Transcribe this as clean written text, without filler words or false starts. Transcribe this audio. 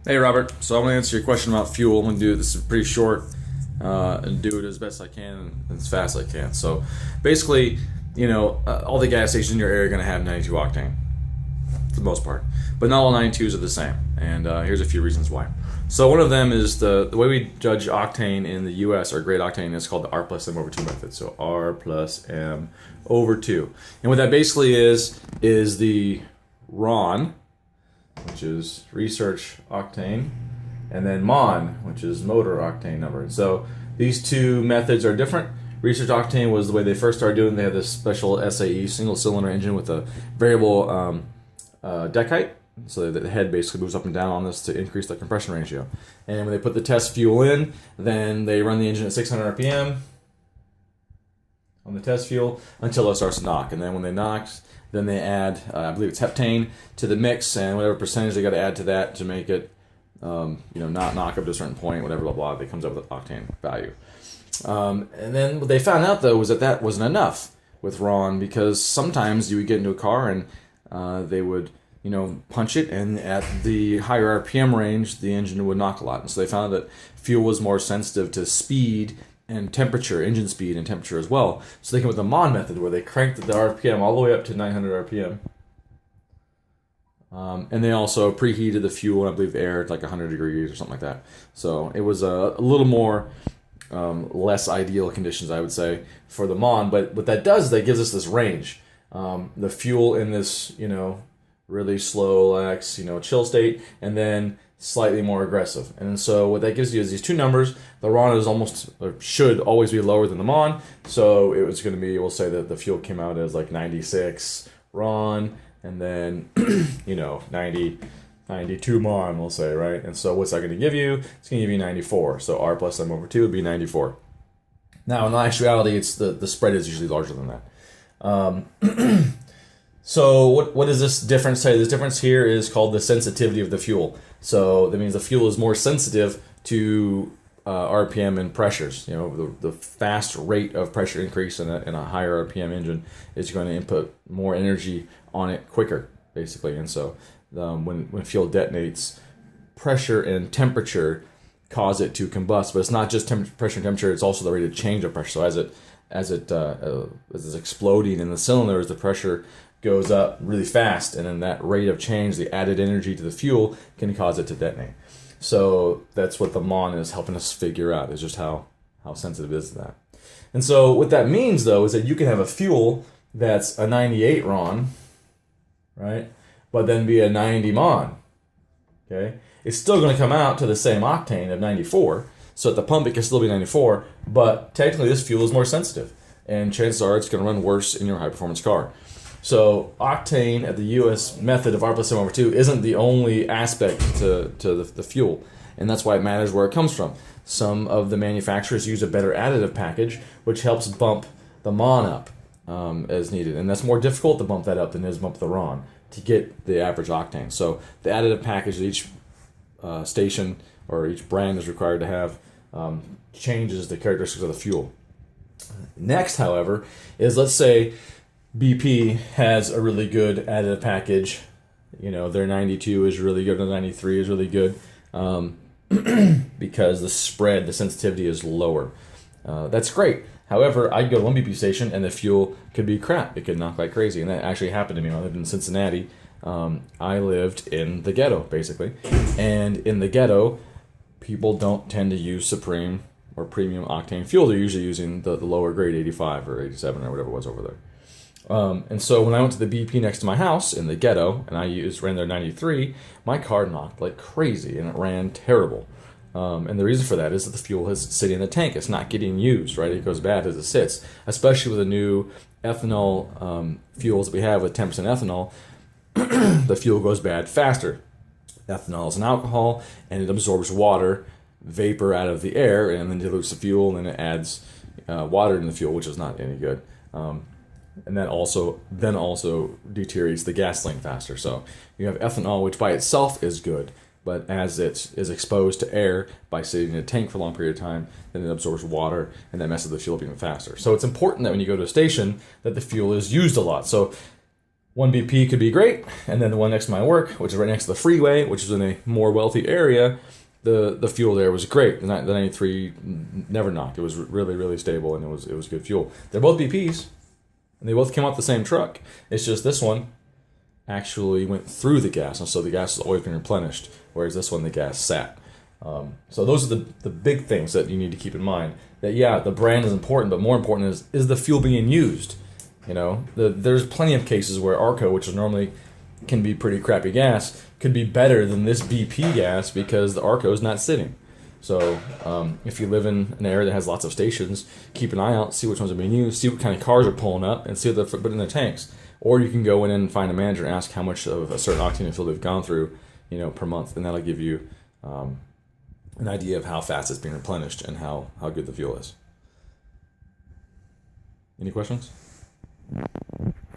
Hey Robert, so I'm going to answer your question about fuel. I'm going to do this pretty short and do it as best I can and as fast as I can. So basically, all the gas stations in your area are going to have 92 octane for the most part, but not all 92s are the same. And here's a few reasons why. So one of them is the way we judge octane in the U.S. or grade octane is called the R plus M over 2 method. So R plus M over 2. And what that basically is the RON, which is research octane, and then MON, which is motor octane number. So these two methods are different. Research octane was the way they first started doing. They had this special SAE single cylinder engine with a variable deck height, so the head basically moves up and down on this to increase the compression ratio. And when they put the test fuel in, then they run the engine at 600 RPM on the test fuel until it starts to knock. And then when they knock, then they add, I believe it's heptane to the mix, and whatever percentage they got to add to that to make it, not knock up to a certain point, whatever, blah, blah, it comes up with an octane value. And then what they found out, though, was that wasn't enough with RON, because sometimes you would get into a car and they would, punch it, and at the higher RPM range, the engine would knock a lot. And so they found that fuel was more sensitive to speed and temperature, engine speed and temperature as well. So they came with the MON method, where they cranked the RPM all the way up to 900 RPM. And they also preheated the fuel, and I believe air at like 100 degrees or something like that. So it was a little more less ideal conditions, I would say, for the MON. But what that does is that gives us this range. The fuel in this, really slow, lax, chill state, and then slightly more aggressive. And so what that gives you is these two numbers. The RON is almost, or should always be lower than the MON. So it was going to be, we'll say that the fuel came out as like 96 RON, and then, 92 MON, we'll say, right? And so what's that going to give you? It's going to give you 94. So R plus M over 2 would be 94. Now, in actuality, it's the spread is usually larger than that. So what does this difference say? This difference here is called the sensitivity of the fuel. So that means the fuel is more sensitive to RPM and pressures. The fast rate of pressure increase in a higher RPM engine is going to input more energy on it quicker, basically. And so when fuel detonates, pressure and temperature cause it to combust. But it's not just pressure and temperature; it's also the rate of change of pressure. So as it's exploding in the cylinders, the pressure goes up really fast, and then that rate of change, the added energy to the fuel, can cause it to detonate. So that's what the MON is helping us figure out, is just how sensitive it is to that. And so what that means, though, is that you can have a fuel that's a 98 RON, right, but then be a 90 MON, okay? It's still going to come out to the same octane of 94, so at the pump it can still be 94, but technically this fuel is more sensitive, and chances are it's going to run worse in your high-performance car. So octane at the U.S. method of R plus M over 2 isn't the only aspect to the fuel, and that's why it matters where it comes from. Some of the manufacturers use a better additive package, which helps bump the MON up as needed, and that's more difficult to bump that up than it is bump the RON to get the average octane. So the additive package that each station or each brand is required to have changes the characteristics of the fuel. Next, however, is, let's say BP has a really good additive package. Their 92 is really good, the 93 is really good, because the spread, the sensitivity is lower. That's great. However, I'd go to one BP station and the fuel could be crap. It could knock like crazy. And that actually happened to me when I lived in Cincinnati. I lived in the ghetto, basically. And in the ghetto, people don't tend to use Supreme or premium octane fuel. They're usually using the lower grade 85 or 87 or whatever it was over there. And so when I went to the BP next to my house in the ghetto, and I ran their 93, my car knocked like crazy, and it ran terrible. And the reason for that is that the fuel is sitting in the tank. It's not getting used, right? It goes bad as it sits, especially with the new ethanol fuels that we have with 10% ethanol. The fuel goes bad faster. Ethanol is an alcohol, and it absorbs water vapor out of the air, and then dilutes the fuel, and then it adds water in the fuel, which is not any good. And that also deteriorates the gasoline faster. So you have ethanol, which by itself is good, but as it is exposed to air by sitting in a tank for a long period of time, then it absorbs water, and that messes the fuel up even faster. So it's important that when you go to a station that the fuel is used a lot. So 1 BP could be great, and then the one next to my work, which is right next to the freeway, which is in a more wealthy area, the fuel there was great. The 93 never knocked. It was really, really stable, and it was good fuel. They're both BPs, and they both came off the same truck. It's just this one actually went through the gas, and so the gas has always been replenished, whereas this one, the gas sat. So those are the big things that you need to keep in mind. That, yeah, the brand is important, but more important is the fuel being used? You know, there's plenty of cases where ARCO, which is normally can be pretty crappy gas, could be better than this BP gas because the ARCO is not sitting. So if you live in an area that has lots of stations, keep an eye out, see which ones are being used, see what kind of cars are pulling up, and see what they're putting in their tanks. Or you can go in and find a manager and ask how much of a certain octane fuel they've gone through, per month, and that'll give you an idea of how fast it's being replenished and how good the fuel is. Any questions?